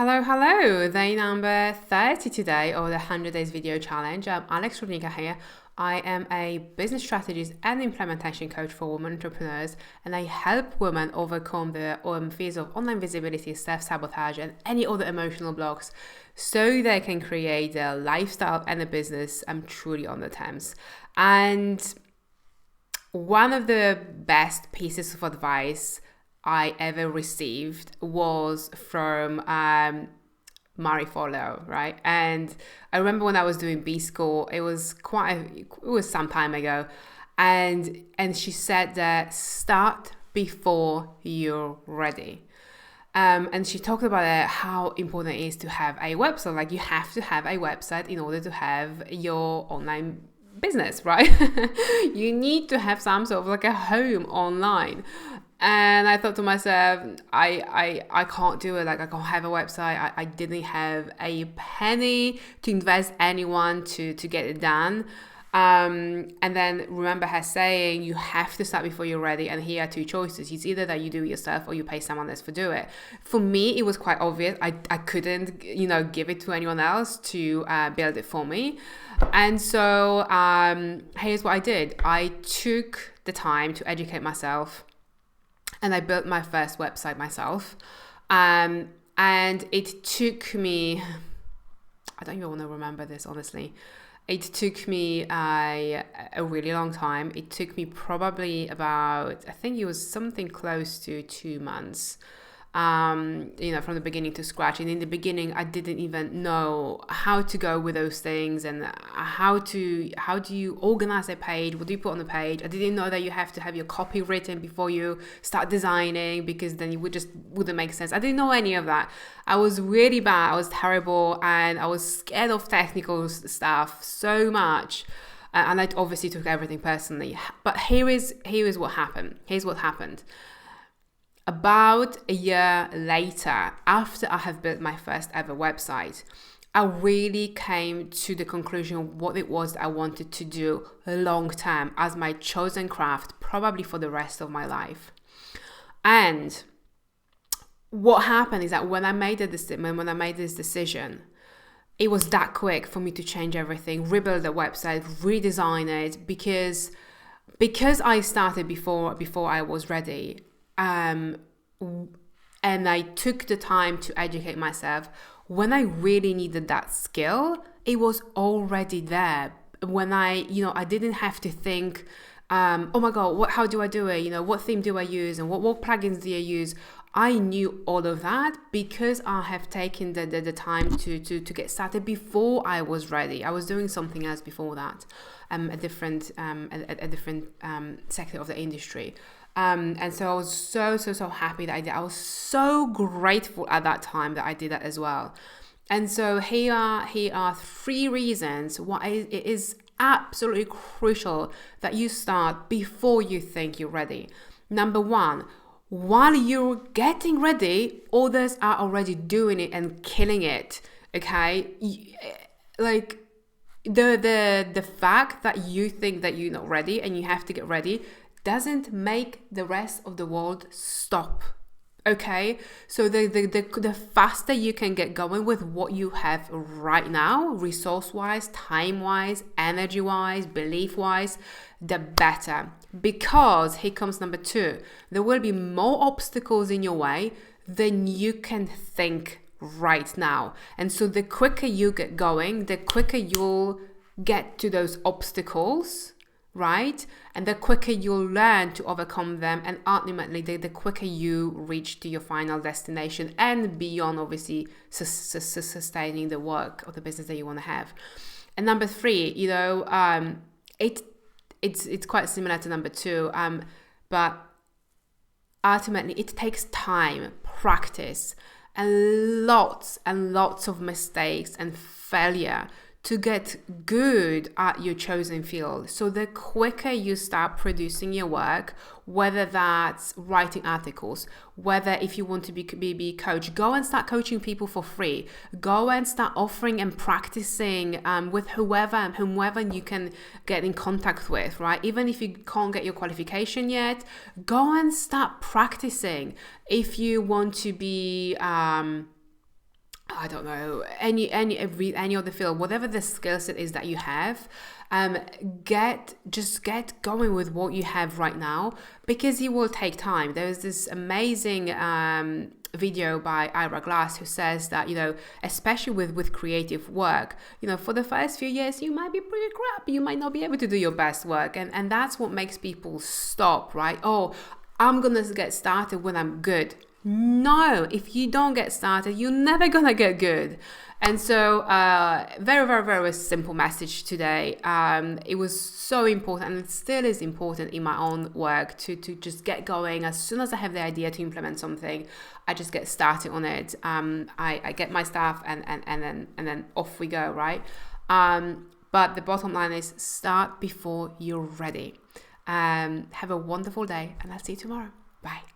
Hello. Day number 30 today of the 100 Days Video Challenge. I'm Alex Rudnicka here. I am a business strategist and implementation coach for women entrepreneurs, and I help women overcome the fears of online visibility, self-sabotage, and any other emotional blocks so they can create a lifestyle and a business truly on the terms. And one of the best pieces of advice I ever received was from Marie Forleo, right? And I remember when I was doing B School, it was some time ago, and she said that start before you're ready. And she talked about how important it is to have a website. Like, you have to have a website in order to have your online business, right? You need to have some sort of like a home online. And I thought to myself, I can't do it. Like, I can't have a website. I didn't have a penny to invest anyone to get it done. And then remember her saying, you have to start before you're ready. And here are two choices. It's either that you do it yourself or you pay someone else to do it. For me, it was quite obvious. I couldn't, give it to anyone else to build it for me. And so here's what I did. I took the time to educate myself, and I built my first website myself. And it took me, I don't even want to remember this, honestly. It took me a really long time. It took me probably about, I think it was something close to 2 months, from the beginning to scratch. And in the beginning, I didn't even know how to go with those things and how do you organize a page? What do you put on the page? I didn't know that you have to have your copy written before you start designing, because then it wouldn't make sense. I didn't know any of that. I was really bad. I was terrible, and I was scared of technical stuff so much. And I obviously took everything personally. But here is what happened. Here's what happened. About a year later, after I have built my first ever website, I really came to the conclusion of what it was that I wanted to do long term as my chosen craft, probably for the rest of my life. And what happened is that when I made this decision, it was that quick for me to change everything, rebuild the website, redesign it, because I started before I was ready. And I took the time to educate myself. When I really needed that skill, it was already there. When I didn't have to think, oh my God, how do I do it? What theme do I use? And what plugins do I use? I knew all of that because I have taken the time to get started before I was ready. I was doing something else before that, a different sector of the industry. And so I was so happy that I did. I was so grateful at that time that I did that as well. And so here are 3 reasons why it is absolutely crucial that you start before you think you're ready. Number 1, while you're getting ready, others are already doing it and killing it. Okay, like the fact that you think that you're not ready and you have to get ready doesn't make the rest of the world stop. Okay, so the faster you can get going with what you have right now, resource-wise, time-wise, energy-wise, belief-wise, the better. Because here comes number 2, there will be more obstacles in your way than you can think right now. And so the quicker you get going, the quicker you'll get to those obstacles, right? And the quicker you'll learn to overcome them, and ultimately the quicker you reach to your final destination and beyond, obviously sustaining the work or the business that you want to have. And number 3, it's quite similar to number 2, but ultimately it takes time, practice, and lots of mistakes and failure to get good at your chosen field. So the quicker you start producing your work, whether that's writing articles, whether if you want to be a coach, go and start coaching people for free. Go and start offering and practicing with whomever you can get in contact with, right? Even if you can't get your qualification yet, go and start practicing. If you want to be I don't know, any other field, whatever the skill set is that you have, get going with what you have right now, because it will take time. There's this amazing video by Ira Glass who says that, especially with creative work, for the first few years you might be pretty crap, you might not be able to do your best work, and that's what makes people stop, right? Oh, I'm gonna get started when I'm good. No, if you don't get started, you're never gonna get good. And so very, very, very simple message today. It was so important, and it still is important in my own work to just get going. As soon as I have the idea to implement something, I just get started on it. I get my stuff and then off we go, right? But the bottom line is, start before you're ready. Have a wonderful day, and I'll see you tomorrow. Bye.